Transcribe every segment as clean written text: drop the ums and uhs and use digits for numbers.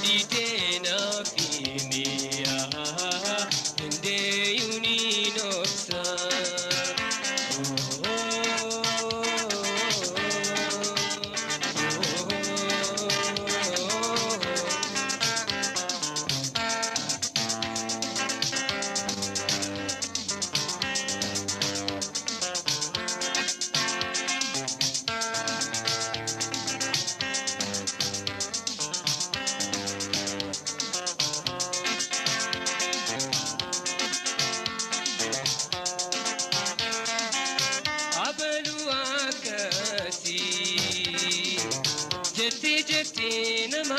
editena fimia ende uninoksa جتي جتي نما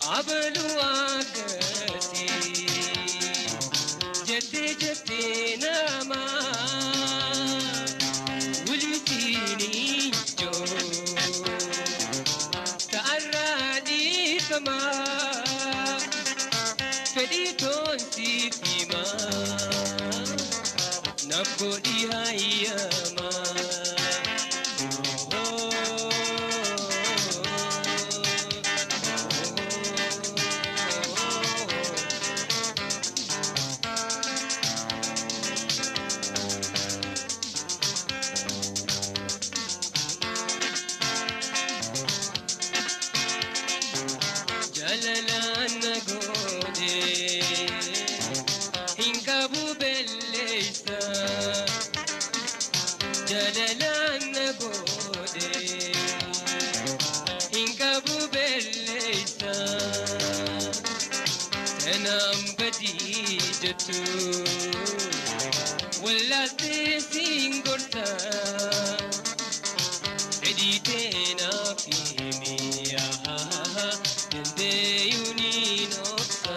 عبلوا عكسي جتي جتي نما ولتيني جو تعراني فما فديتون سيفيما نبودي هايما Jalalana gode, hinkabu bellesa. Jalalana gode, hinkabu bellesa. Tanam badijatu, walla singorta. Editena fimia. Ende uninoksa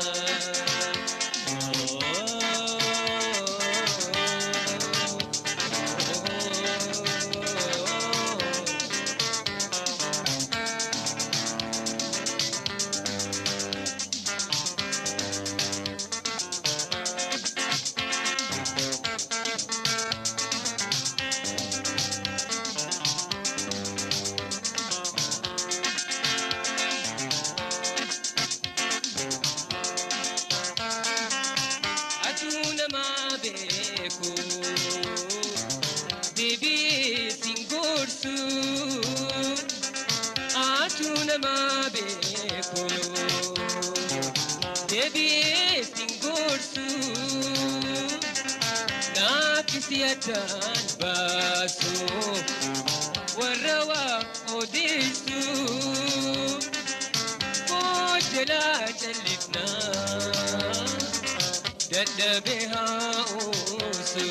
Baby singorsu atuna mabeko Baby singorsu na kisiatan basu warawa odisu kojela chalifna dadbeha usu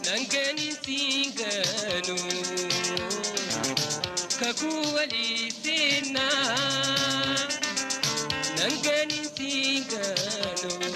Nangani singanu kakuwali sena Nangani singanu